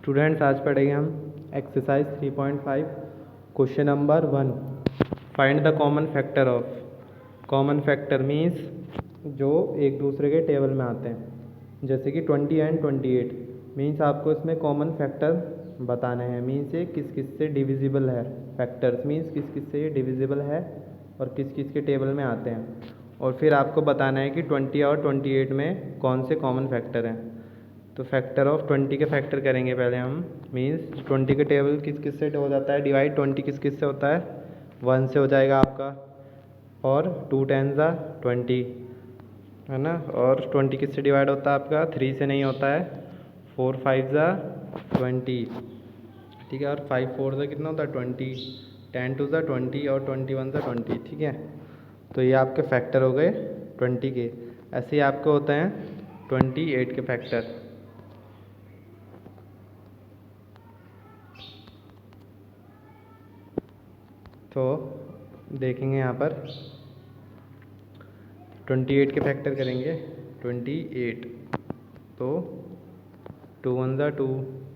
Students, आज पढ़ेंगे हम exercise 3.5 question number 1। Find the common factor of. Common factor means जो एक दूसरे के टेबल में आते हैं, जैसे कि 20 एंड 28 मीन्स आपको इसमें कॉमन फैक्टर बताने हैं। मीन्स ये किस किस से डिविजिबल है। फैक्टर्स मीन्स किस किस से ये डिविजिबल है और किस किस के टेबल में आते हैं, और फिर आपको बताना है कि 20 और 28 में कौन से कॉमन फैक्टर हैं। तो फैक्टर ऑफ 20 के फैक्टर करेंगे पहले हम। मीन्स 20 के टेबल किस किस से हो जाता है डिवाइड, 20 किस किस से होता है 1 से हो जाएगा आपका, और 2 10 ज़ा 20 है ना। और 20 किस से डिवाइड होता है आपका, 3 से नहीं होता है, 4 5 ज़ा 20, ठीक है। और 5 4 ज़ा कितना होता है 20, 10 2 ज़ा 20 और 21 ज़ा 20, ठीक है। तो ये आपके फैक्टर हो गए 20 के। ऐसे ही आपके होते हैं 28 के फैक्टर। तो देखेंगे यहाँ पर 28 के फैक्टर करेंगे। 28 तो 2 1 ज़ा 2,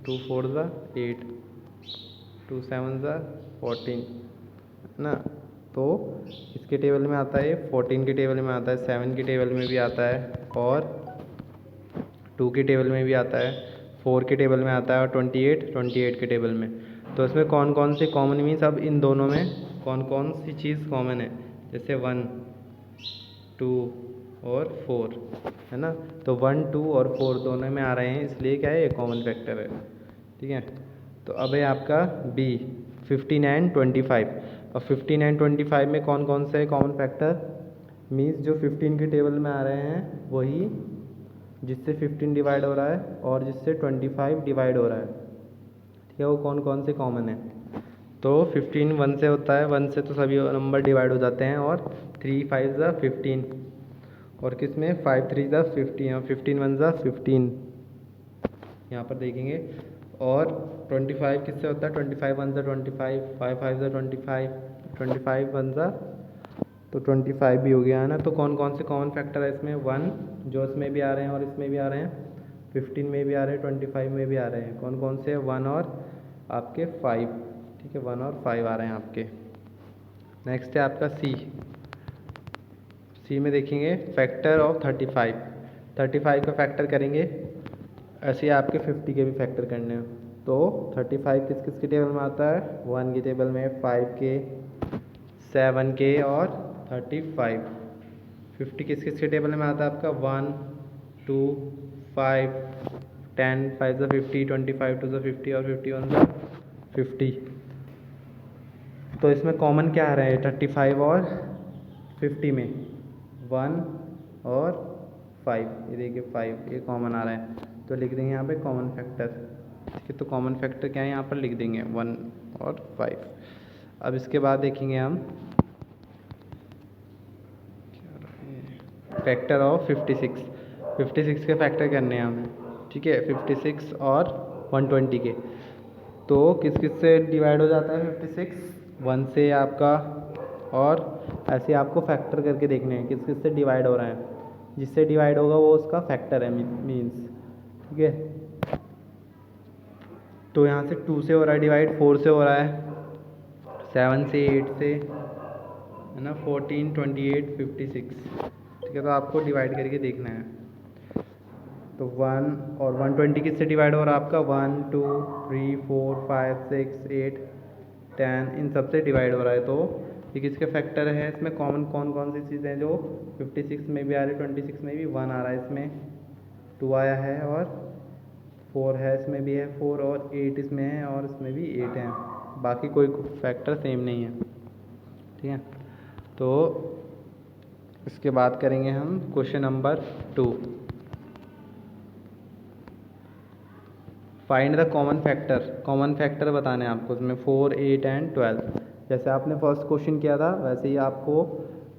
2 4 ज़ा 8, 2 7 ज़ा 14 है ना। तो इसके टेबल में आता है, 14 के टेबल में आता है, 7 के टेबल में भी आता है, और 2 के टेबल में भी आता है, 4 के टेबल में आता है, और 28 के टेबल में। तो इसमें कौन कौन से कॉमन मीन्स अब इन दोनों में कौन कौन सी चीज़ कॉमन है, जैसे 1 2 और 4 है ना। तो 1 2 और 4 दोनों में आ रहे हैं, इसलिए क्या है ये कॉमन फैक्टर है, ठीक है। तो अब है आपका बी 15 एंड 25। और 15 एंड 25 में कौन कौन से कॉमन फैक्टर मीन्स जो 15 के टेबल में आ रहे हैं वही जिससे 15 डिवाइड हो रहा है और जिससे 25 डिवाइड हो रहा है, ठीक है। वो कौन कौन से कॉमन है। तो 15 1 से होता है, 1 से तो सभी नंबर डिवाइड हो जाते हैं, और 3 5 ज़ा 15, और किस में 5 3 ज़ा 15 और 15 1 ज़ा 15 यहाँ पर देखेंगे। और 25 किससे होता है, 25 1 ज़ा 25, 5 5 ज़ा 25, 25 1 ज़ा तो 25 भी हो गया है ना। तो कौन कौन से कॉमन फैक्टर है इसमें, 1 जो इसमें भी आ रहे हैं और इसमें भी आ रहे हैं, 15 में भी आ रहे हैं, 25 में भी आ रहे हैं। कौन कौन से 1 और आपके 5, ठीक है, 1 और 5 आ रहे हैं आपके। नेक्स्ट है आपका सी में देखेंगे फैक्टर ऑफ 35 का फैक्टर करेंगे। ऐसे ही आपके 50 के भी फैक्टर करने हैं। तो 35 किस किस के टेबल में आता है, 1 के टेबल में, 5 के, 7 के और 35। 50 किस किस के टेबल में आता है आपका, 1 2 5 10 5 ज़ा 50, 25 2 ज़ा 50 और 51 ज़ा 50। तो इसमें कॉमन क्या आ रहा है 35 और 50 में, 1 और 5, ये देखिए 5 ये कॉमन आ रहा है। तो लिख देंगे यहाँ पे कॉमन फैक्टर, ठीक है। तो कॉमन फैक्टर क्या है यहाँ पर लिख देंगे 1 और 5। अब इसके बाद देखेंगे हम फैक्टर ऑफ 56 के फैक्टर करने हैं हमें, ठीक है। 56 और 120 के। तो किस किस से डिवाइड हो जाता है 56, 1 से आपका, और ऐसे आपको फैक्टर करके देखने हैं किस किस से डिवाइड हो रहा है। जिससे डिवाइड होगा वो उसका फैक्टर है मीन्स, ठीक है। तो यहाँ से 2 से हो रहा है डिवाइड, 4 से हो रहा है, 7 से, 8 से है ना, 14 28 56, ठीक है। तो आपको डिवाइड करके देखना है। तो 1 और 120 किससे डिवाइड हो रहा है आपका, 1 2 3 4 5 6 8 10 इन सब से डिवाइड हो रहा है। तो ये किसके फैक्टर है, इसमें कॉमन कौन कौन सी चीज़ें जो 56 में भी आ रही है, 26 में भी 1 आ रहा है, इसमें 2 आया है, और 4 है, इसमें भी है 4, और 8 इसमें है, और इसमें भी 8 है। बाकी कोई फैक्टर सेम नहीं है, ठीक है। तो इसके बाद करेंगे हम question number 2। Find the common factor बताने हैं आपको इसमें 4 8 एंड 12। जैसे आपने फर्स्ट क्वेश्चन किया था वैसे ही आपको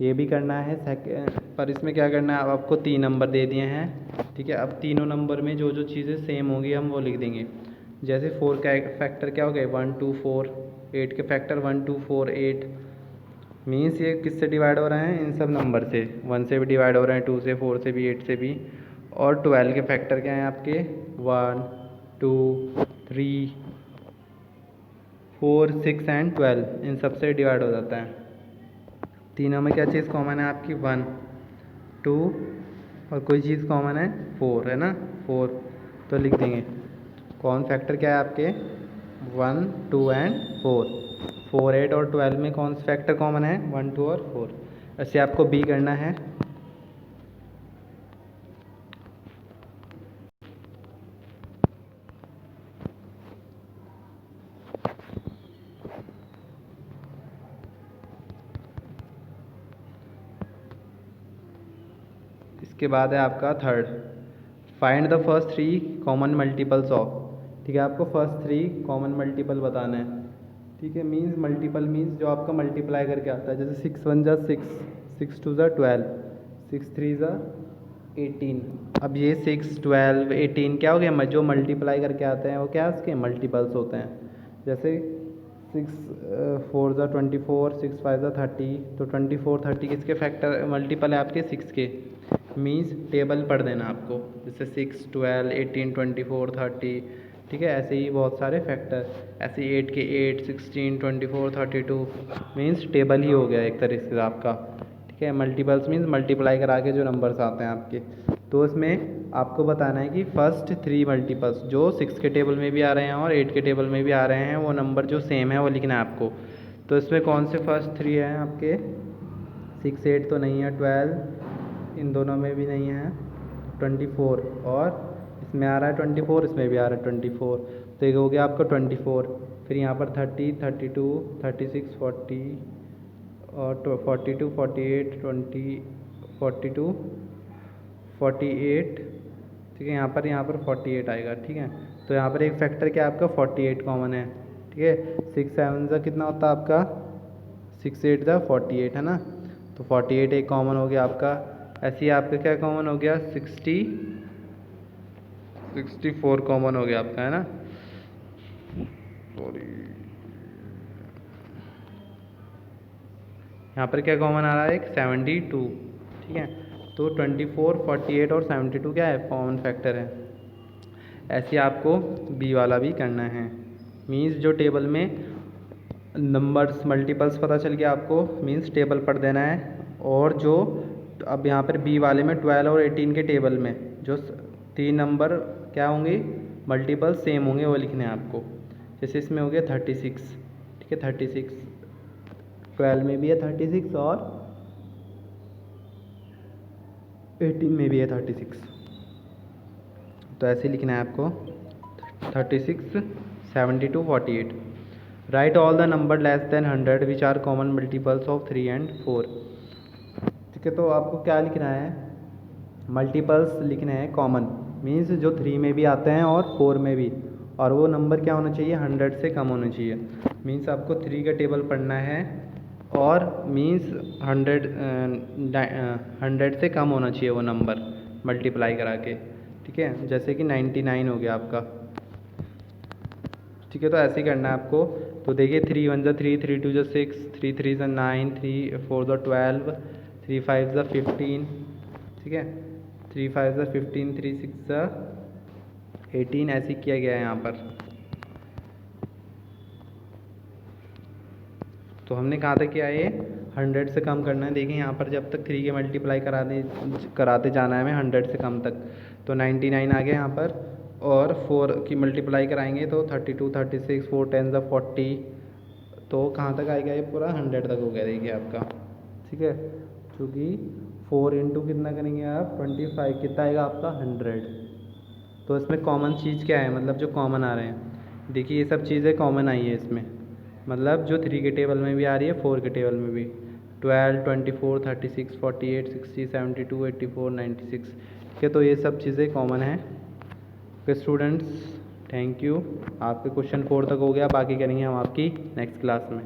ये भी करना है सेकेंड, पर इसमें क्या करना है, अब आपको 3 नंबर दे दिए हैं, ठीक है। अब तीनों नंबर में जो जो चीज़ें सेम होंगी हम वो लिख देंगे। जैसे 4 का फैक्टर क्या हो गए 1 2 4, 8 के फैक्टर 1 2 4 8 मीन्स ये किससे डिवाइड हो रहे हैं, इन सब नंबर से। 1 से भी डिवाइड हो रहे हैं, 2 से, 4 से भी, 8 से भी। और 12 के फैक्टर क्या हैं आपके 1 2 3, 4, 6 एंड 12 इन सबसे डिवाइड हो जाता है। तीनों में क्या चीज़ कॉमन है आपकी? 1, 2 और कोई चीज़ कॉमन है 4, है ना? 4 तो लिख देंगे। कौन फैक्टर क्या है आपके? 1, 2 एंड 4। 4, 8 और 12 में कौन सा फैक्टर कॉमन है? 1, 2 और 4। ऐसे आपको बी करना है। इसके बाद है आपका third, find the first 3 common multiples of. ठीक है, आपको फर्स्ट 3 कॉमन मल्टीपल बताना है। ठीक है, मीन्स मल्टीपल मीन्स जो आपका मल्टीप्लाई करके आता है, जैसे 6 1 जा 6, 6 2 जा 12, 6 3 जा 18। अब ये 6 12 18 क्या हो गया? जो मल्टीप्लाई करके आते हैं वो क्या उसके मल्टीपल्स होते हैं। जैसे 6 4 जा 24, 6 5 जा 30, तो 24 30 किसके फैक्टर मल्टीपल है आपके? 6 के। मीन्स टेबल पढ़ देना आपको, जैसे 6 12 18 24 30। ठीक है, ऐसे ही बहुत सारे फैक्टर, ऐसे 8 के 8 16 24 32 मीन्स टेबल ही हो गया एक तरीके से आपका। ठीक है, मल्टीपल्स मीन्स मल्टीप्लाई करा के जो नंबर्स आते हैं आपके, तो इसमें आपको बताना है कि फर्स्ट 3 मल्टीपल्स जो 6 के टेबल में भी आ रहे हैं और 8 के टेबल में भी आ रहे हैं, वो नंबर जो सेम है वो लिखना है आपको। तो इसमें कौन से फर्स्ट 3 हैं आपके? 6 8 तो नहीं है, 12 इन दोनों में भी नहीं है, 24 और इसमें आ रहा है 24, इसमें भी आ रहा है 24, तो ये हो गया आपका 24। फिर यहाँ पर 30 32 36 40 और 42 48 20 42 48। ठीक है, यहाँ पर 48 आएगा। ठीक है, तो यहाँ पर एक फैक्टर क्या आपका 48 कॉमन है। ठीक है, 6 7 का कितना होता है आपका? 6 8 का 48 है ना, तो 48 एक कॉमन हो गया आपका। ऐसे ही आपका क्या कॉमन हो गया? 64 कॉमन हो गया आपका, है ना? सॉरी, यहाँ पर क्या कॉमन आ रहा है? एक 72। ठीक है, तो 24 48 और 72 क्या है? कॉमन फैक्टर है। ऐसे आपको बी वाला भी करना है। मीन्स जो टेबल में नंबर्स मल्टीपल्स पता चल गया आपको, मीन्स टेबल पढ़ देना है। और जो अब यहाँ पर बी वाले में 12 और 18 के टेबल में जो 3 नंबर क्या होंगे? मल्टीपल सेम होंगे, वो लिखने हैं आपको। जैसे इसमें हो गया 36। ठीक है, 36 12 में भी है 36 और 18 में भी है 36, तो ऐसे लिखना है आपको 36 72 48। Write all the number less than 100 which are common multiples of 3 and 4। ठीक है, तो आपको क्या लिखना है? मल्टीपल्स लिखने हैं कॉमन, मीन्स जो 3 में भी आते हैं और 4 में भी, और वो नंबर क्या होना चाहिए? 100 से कम होना चाहिए। मीन्स आपको 3 का टेबल पढ़ना है और मीन्स 100 से कम होना चाहिए वो नंबर मल्टीप्लाई करा के। ठीक है, जैसे कि 99 हो गया आपका। ठीक है, तो ऐसे ही करना है आपको। तो देखिए 3 1 जा 3, 3 2 जा 6, 3 3 जा 9, 3 4 जा 12, 3 5 जा 15। ठीक है, 3 5 जा 15, 3 6 जा 18, ऐसे किया गया है यहाँ पर। तो हमने कहा था क्या ये 100 से कम करना है। देखिए यहाँ पर जब तक 3 के मल्टीप्लाई कराते जाना है हमें 100 से कम तक, तो 99 आ गया यहाँ पर। और 4 की मल्टीप्लाई कराएंगे तो 32 36 4 10 40, तो कहाँ तक आएगा? ये पूरा 100 तक हो गया देखिए आपका। ठीक है, क्योंकि 4 इंटू कितना करेंगे आप? 25, कितना आएगा आपका? 100। तो इसमें कॉमन चीज़ क्या है? मतलब जो कॉमन आ रहे हैं, देखिए ये सब चीज़ें कॉमन आई है इसमें, मतलब जो 3 के टेबल में भी आ रही है 4 के टेबल में भी, 12 24 36 48 60 72 84 96। ठीक है, तो ये सब चीज़ें कॉमन हैं। Okay students, thank you. आपके क्वेश्चन 4 तक हो गया, बाकी करेंगे हम आपकी नेक्स्ट क्लास में।